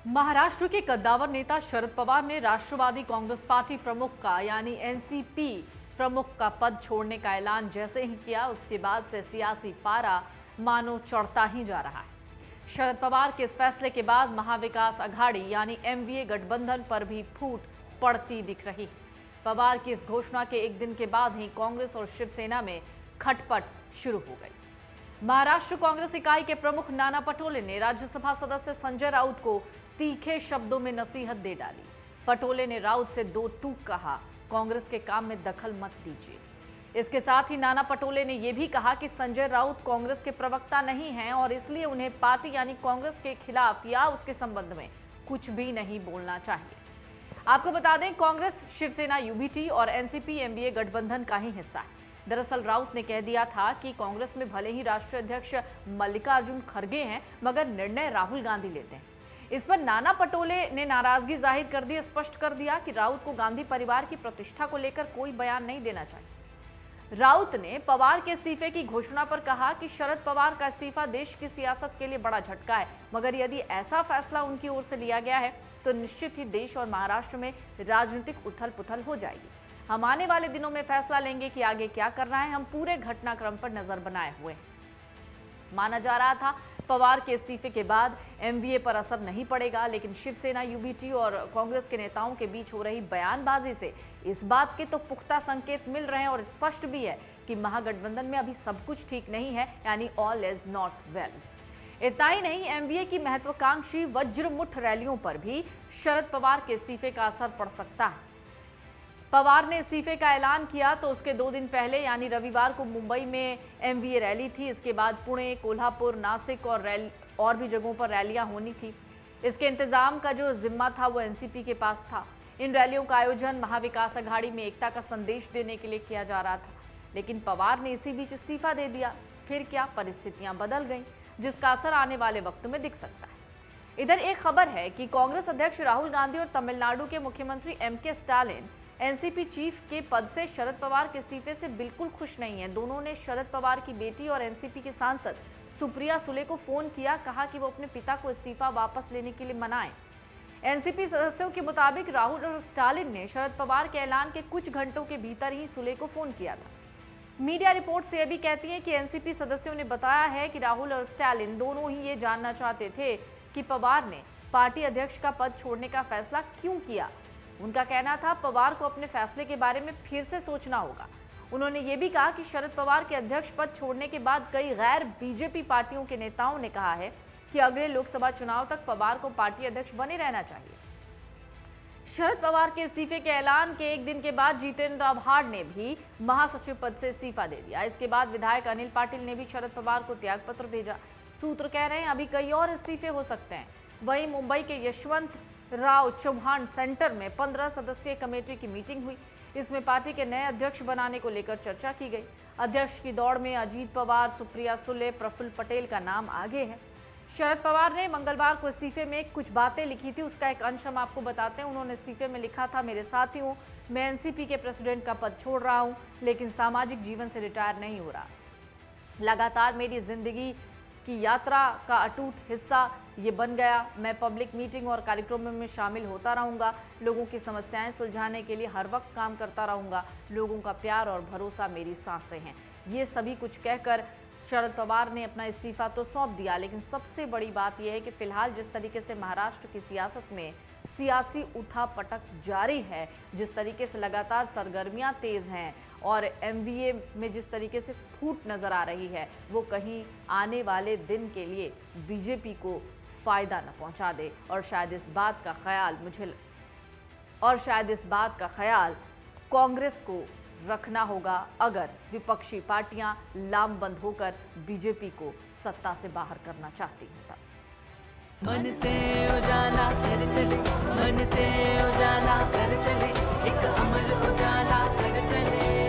महाराष्ट्र के कद्दावर नेता शरद पवार ने राष्ट्रवादी कांग्रेस पार्टी प्रमुख का यानी एनसीपी प्रमुख का पद छोड़ने का ऐलान जैसे ही किया, उसके बाद से सियासी पारा मानो चढ़ता ही जा रहा है। शरद पवार के इस फैसले के बाद महाविकास अघाड़ी यानी एमवीए गठबंधन पर भी फूट पड़ती दिख रही है। पवार की इस घोषणा के एक दिन के बाद ही कांग्रेस और शिवसेना में खटपट शुरू हो गई। महाराष्ट्र कांग्रेस इकाई के प्रमुख नाना पटोले ने राज्यसभा सदस्य संजय राउत को तीखे शब्दों में नसीहत दे डाली। पटोले ने राउत से दो टूक कहा, कांग्रेस के काम में दखल मत दीजिए। इसके साथ ही नाना पटोले ने यह भी कहा कि संजय राउत कांग्रेस के प्रवक्ता नहीं हैं और इसलिए उन्हें पार्टी यानी कांग्रेस के खिलाफ या उसके संबंध में कुछ भी नहीं बोलना चाहिए। आपको बता दें, कांग्रेस शिवसेना यूबीटी और एनसीपी एमवीए गठबंधन का ही हिस्सा है। दरअसल राउत ने कह दिया था कि कांग्रेस में भले ही राष्ट्रीय अध्यक्ष मल्लिकार्जुन खड़गे हैं, मगर निर्णय राहुल गांधी लेते हैं। इस पर नाना पटोले ने नाराजगी जाहिर कर दी, स्पष्ट कर दिया कि राउत को गांधी परिवार की प्रतिष्ठा को लेकर कोई बयान नहीं देना चाहिए। राउत ने पवार के इस्तीफे की घोषणा पर कहा कि शरद पवार का इस्तीफा देश की सियासत के लिए बड़ा झटका है, मगर यदि ऐसा फैसला उनकी ओर से लिया गया है तो निश्चित ही देश और महाराष्ट्र में राजनीतिक उथल पुथल हो जाएगी। हम आने वाले दिनों में फैसला लेंगे कि आगे क्या करना है। हम पूरे घटनाक्रम पर नजर बनाए हुए हैं। माना जा रहा था पवार के इस्तीफे के बाद एमवीए पर असर नहीं पड़ेगा, लेकिन शिवसेना यूबीटी और कांग्रेस के नेताओं के बीच हो रही बयानबाजी से इस बात के तो पुख्ता संकेत मिल रहे हैं और स्पष्ट भी है कि महागठबंधन में अभी सब कुछ ठीक नहीं है, यानी ऑल इज नॉट वेल। इतना ही नहीं, एमवीए की महत्वाकांक्षी वज्रमुठ रैलियों पर भी शरद पवार के इस्तीफे का असर पड़ सकता है। पवार ने इस्तीफे का ऐलान किया तो उसके 2 दिन पहले यानी रविवार को मुंबई में एमवीए रैली थी। इसके बाद पुणे, कोल्हापुर, नासिक और भी जगहों पर रैलियां होनी थी। इसके इंतजाम का जो जिम्मा था वो एनसीपी के पास था। इन रैलियों का आयोजन महाविकास अघाड़ी में एकता का संदेश देने के लिए किया जा रहा था, लेकिन पवार ने इसी बीच इस्तीफा दे दिया। फिर क्या परिस्थितियां बदल गईं, जिसका असर आने वाले वक्त में दिख सकता है। इधर एक खबर है कि कांग्रेस अध्यक्ष राहुल गांधी और तमिलनाडु के मुख्यमंत्री एमके स्टालिन एनसीपी चीफ के पद से शरद पवार के इस्तीफे से बिल्कुल खुश नहीं है। दोनों ने शरद पवार की बेटी और एनसीपी की सांसद सुप्रिया सुले को फोन किया, कहा कि वो अपने पिता को इस्तीफा वापस लेने के लिए मनाएं। एनसीपी सदस्यों के मुताबिक राहुल और स्टालिन ने शरद पवार के ऐलान के कुछ घंटों के भीतर ही सुले को फोन किया था। मीडिया रिपोर्ट से यह भी कहती है कि एनसीपी सदस्यों ने बताया है कि राहुल और स्टालिन दोनों ही ये जानना चाहते थे कि पवार ने पार्टी अध्यक्ष का पद छोड़ने का फैसला क्यों किया। उनका कहना था पवार को अपने फैसले के बारे में फिर से सोचना होगा। उन्होंने ये भी कहा कि शरद पवार के अध्यक्ष पद छोड़ने के बाद कई गैर बीजेपी पार्टियों के नेताओं ने कहा है कि अगले लोकसभा चुनाव तक पवार को पार्टी अध्यक्ष बने रहना चाहिए। शरद पवार के इस्तीफे के ऐलान के एक दिन के बाद जितेंद्र आव्हाड ने भी महासचिव पद से इस्तीफा दे दिया। इसके बाद विधायक अनिल पाटिल ने भी शरद पवार को त्यागपत्र भेजा। सूत्र कह रहे हैं अभी कई और इस्तीफे हो सकते हैं। वहीं मुंबई के यशवंत राव चौहान सेंटर में 15 सदस्यीय कमेटी की मीटिंग हुई। इसमें पार्टी के नए अध्यक्ष बनाने को लेकर चर्चा की गई। अध्यक्ष की दौड़ में अजीत पवार, सुप्रिया सुले, प्रफुल्ल पटेल का नाम आगे है। शरद पवार ने मंगलवार को इस्तीफे में कुछ बातें लिखी थी, उसका एक अंश हम आपको बताते हैं। उन्होंने इस्तीफे में लिखा था, मेरे साथियों, मैं एनसीपी के प्रेसिडेंट का पद छोड़ रहा हूं, लेकिन सामाजिक जीवन से रिटायर नहीं हो रहा। लगातार मेरी जिंदगी की यात्रा का अटूट हिस्सा ये बन गया। मैं पब्लिक मीटिंग और कार्यक्रमों में शामिल होता रहूंगा। लोगों की समस्याएं सुलझाने के लिए हर वक्त काम करता रहूंगा। लोगों का प्यार और भरोसा मेरी सांसें हैं। ये सभी कुछ कहकर शरद पवार ने अपना इस्तीफा तो सौंप दिया, लेकिन सबसे बड़ी बात यह है कि फिलहाल जिस तरीके से महाराष्ट्र की सियासत में सियासी उठापटक जारी है, जिस तरीके से लगातार सरगर्मियां तेज हैं और एमवीए में जिस तरीके से फूट नजर आ रही है, वो कहीं आने वाले दिन के लिए बीजेपी को फायदा न पहुंचा दे। और शायद इस बात का ख्याल कांग्रेस को रखना होगा अगर विपक्षी पार्टियां लामबंद होकर बीजेपी को सत्ता से बाहर करना चाहती हैं तब। मन से उजाला कर चले, मन से उजाला कर चले, एक अमर उजाला कर चले।